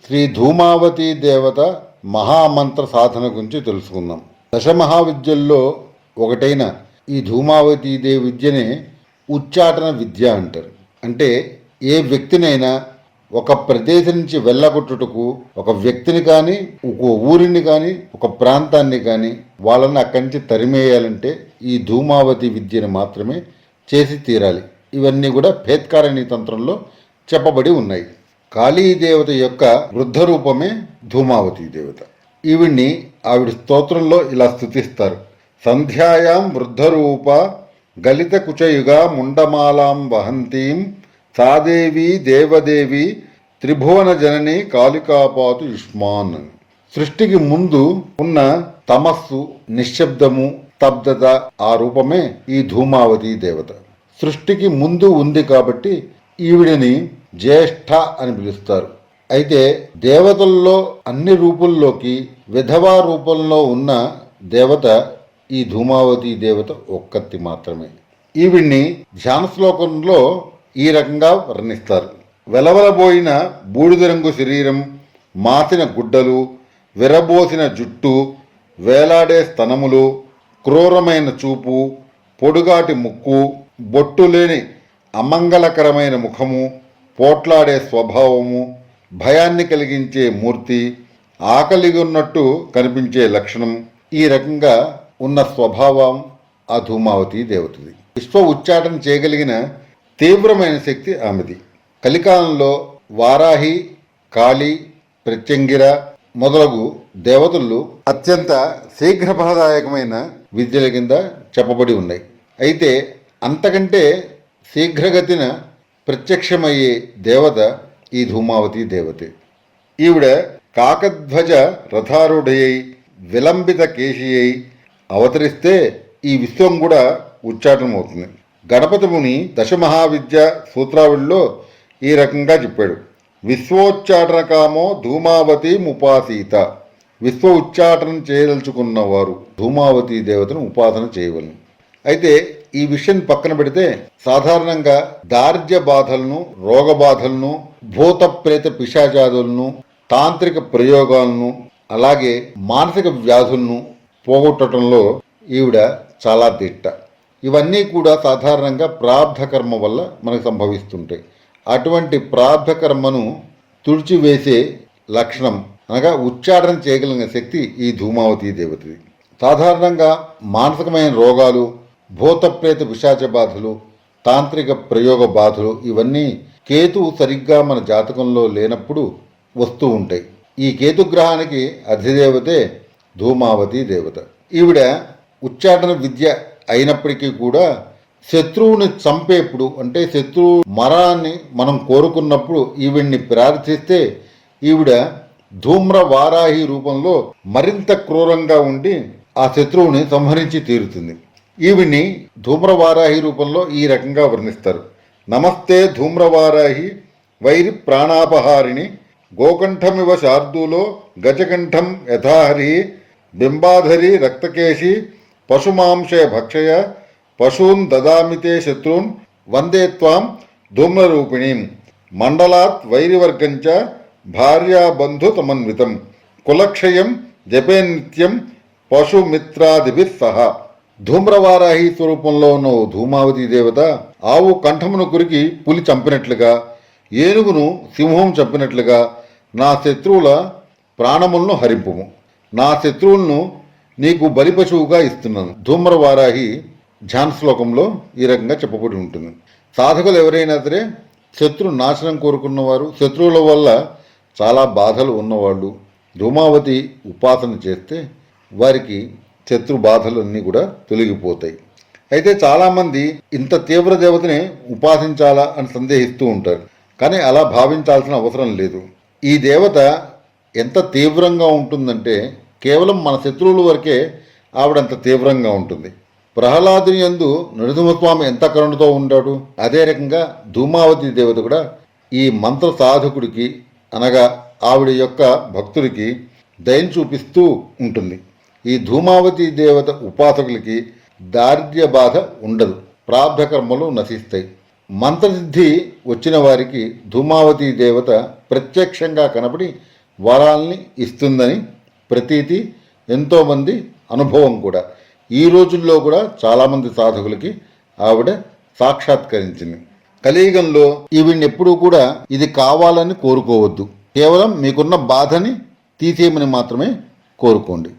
శ్రీ ధూమావతి దేవత మహామంత్ర సాధన గురించి తెలుసుకుందాం. దశమహావిద్యల్లో ఒకటైన ఈ ధూమావతీ దేవి విద్యనే ఉచ్చాటన విద్య అంటారు. అంటే ఏ వ్యక్తినైనా ఒక ప్రదేశం నుంచి వెళ్ళగొట్టుటకు ఒక వ్యక్తిని కానీ, ఒక ఊరిని కానీ, ఒక ప్రాంతాన్ని కానీ వాళ్ళని అక్కడి నుంచి తరిమేయాలంటే ఈ ధూమావతి విద్యను మాత్రమే చేసి తీరాలి. ఇవన్నీ కూడా భేత్కారణి తంత్రంలో చెప్పబడి ఉన్నాయి. కాళీదేవత యొక్క వృద్ధ రూపమే ధూమావతి దేవత. ఈవిడ్ని ఆవిడ స్తోత్రంలో ఇలా స్తుతిస్తారు. సంధ్యాయాం వృద్ధరూప గలిత కుచయుగా ముండమాలాం వహంతీం సాదేవి దేవదేవి త్రిభువన జనని కాళికాపాతు యుష్మాన్. సృష్టికి ముందు ఉన్న తమస్సు, నిశ్శబ్దము, స్తబ్దత ఆ రూపమే ఈ ధూమావతి దేవత. సృష్టికి ముందు ఉంది కాబట్టి ఈవిడని జ్యేష్ఠ అని పిలుస్తారు. అయితే దేవతల్లో అన్ని రూపుల్లోకి విధవా రూపంలో ఉన్న దేవత ఈ ధూమావతి దేవత ఒక్కతి మాత్రమే. ఈవిడ్ని ధ్యాన శ్లోకంలో ఈ రకంగా వర్ణిస్తారు. వెలవలబోయిన బూడిద రంగు శరీరం, మాసిన గుడ్డలు, విరబోసిన జుట్టు, వేలాడే స్తనములు, క్రూరమైన చూపు, పొడుగాటి ముక్కు, బొట్టు లేని అమంగళకరమైన ముఖము, పోట్లాడే స్వభావము, భయాన్ని కలిగించే మూర్తి, ఆకలిగున్నట్టు కనిపించే లక్షణం, ఈ రకంగా ఉన్న స్వభావం ఆ ధూమావతి దేవతది. విశ్వ ఉచ్చాటన చేయగలిగిన తీవ్రమైన శక్తి ఆమెది. కలికాలంలో వారాహి, కాళి, ప్రత్యంగిర మొదలగు దేవతలు అత్యంత శీఘ్రఫలదాయకమైన విద్యల కింద చెప్పబడి ఉన్నాయి. అయితే అంతకంటే శీఘ్రగతిన ప్రత్యక్షమయ్యే దేవత ఈ ధూమావతి దేవతే. ఈవిడ కాకధ్వజ రథారుడయ్యి విలంబిత కేశియై అవతరిస్తే ఈ విశ్వం కూడా ఉచ్చాటనమవుతుంది. గణపతి ముని దశమహావిద్య సూత్రావళిలో ఈ రకంగా చెప్పాడు. విశ్వోచ్చాటనకామో ధూమావతి ముపాసీత. విశ్వ ఉచ్చాటనం చేయదలుచుకున్నవారు ధూమావతి దేవతను ఉపాసన చేయవలను. అయితే ఈ విషయం పక్కన పెడితే సాధారణంగా దారిద్ర్య బాధలను, రోగ బాధలను, భూత ప్రేత పిశాచాదులను, తాంత్రిక ప్రయోగాలను, అలాగే మానసిక వ్యాధులను పోగొట్టడంలో ఈవిడ చాలా దిట్ట. ఇవన్నీ కూడా సాధారణంగా ప్రారంధ కర్మ వల్ల మనకు సంభవిస్తుంటాయి. అటువంటి ప్రారంధ కర్మను తుడిచివేసే లక్షణం అనగా ఉచ్చాటన చేయగలిగిన శక్తి ఈ ధూమావతి దేవతది. సాధారణంగా మానసికమైన రోగాలు, భూతప్రేత పిశాచ బాధలు, తాంత్రిక ప్రయోగ బాధలు ఇవన్నీ కేతువు సరిగ్గా మన జాతకంలో లేనప్పుడు వస్తూ ఉంటాయి. ఈ కేతుగ్రహానికి అధిదేవతే ధూమావతి దేవత. ఈవిడ ఉచ్చాటన విద్య అయినప్పటికీ కూడా శత్రువుని చంపేప్పుడు, అంటే శత్రువు మరణాన్ని మనం కోరుకున్నప్పుడు ఈవిడ్ని ప్రార్థిస్తే ఈవిడ ధూమ్ర వారాహి రూపంలో మరింత క్రూరంగా ఉండి ఆ శత్రువుని సంహరించి తీరుతుంది. ఈవిడ్ని ధూమ్రవారాహి రూపంలో ఈ రకంగా వర్ణిస్తారు. నమస్తే ధూమ్రవారాహి వైరి ప్రాణాపహారిణి గోకంఠమివ శార్దూలో గజకంఠం యథాహరి బింబాధరి రక్తకేశి పశుమాంసే భక్షయ పశూన్ దదామితే శత్రూన్ వందే త్వాం ధూమ్రరూపిణీం మండలాత్ వైరివర్గంచ భార్యాబంధు సమన్వితం కులక్షయం జపే నిత్యం పశుమిత్రాదిభిర్ సహా. ధూమ్రవారాహి స్వరూపంలో ఉన్న ధూమావతి దేవత ఆవు కంఠమును కురికి పులి చంపినట్లుగా, ఏనుగును సింహం చంపినట్లుగా నా శత్రువుల ప్రాణములను హరింపుము, నా శత్రువులను నీకు బలిపశువుగా ఇస్తున్నాను. ధూమ్రవారాహి ధ్యాన శ్లోకంలో ఈ రకంగా చెప్పబడి ఉంటుంది. సాధకులు ఎవరైనా సరే శత్రు నాశనం కోరుకున్నవారు, శత్రువుల వల్ల చాలా బాధలు ఉన్నవాళ్ళు ధూమావతి ఉపాసన చేస్తే వారికి శత్రు బాధలన్నీ కూడా తొలగిపోతాయి. అయితే చాలామంది ఇంత తీవ్ర దేవతని ఉపాసించాలా అని సందేహిస్తూ ఉంటారు. కానీ అలా భావించాల్సిన అవసరం లేదు. ఈ దేవత ఎంత తీవ్రంగా ఉంటుందంటే కేవలం మన శత్రువుల వరకే ఆవిడంత తీవ్రంగా ఉంటుంది. ప్రహ్లాదుని యందు నరసింహస్వామి ఎంత కరుణతో ఉంటాడు, అదే రకంగా ధూమావతి దేవత కూడా ఈ మంత్ర సాధకుడికి అనగా ఆవిడ యొక్క భక్తుడికి దయను చూపిస్తూ ఉంటుంది. ఈ ధూమావతి దేవత ఉపాసకులకి దారిద్ర్య బాధ ఉండదు, ప్రారంధ కర్మలు నశిస్తాయి, మంత్రసిద్ధి వచ్చిన వారికి ధూమావతి దేవత ప్రత్యక్షంగా కనబడి వరాల్ని ఇస్తుందని ప్రతీతి, ఎంతోమంది అనుభవం కూడా. ఈ రోజుల్లో కూడా చాలామంది సాధకులకి ఆవిడ సాక్షాత్కరించింది. కలియుగంలో ఈవిడ్ని ఎప్పుడూ కూడా ఇది కావాలని కోరుకోవద్దు. కేవలం మీకున్న బాధని తీసేయమని మాత్రమే కోరుకోండి.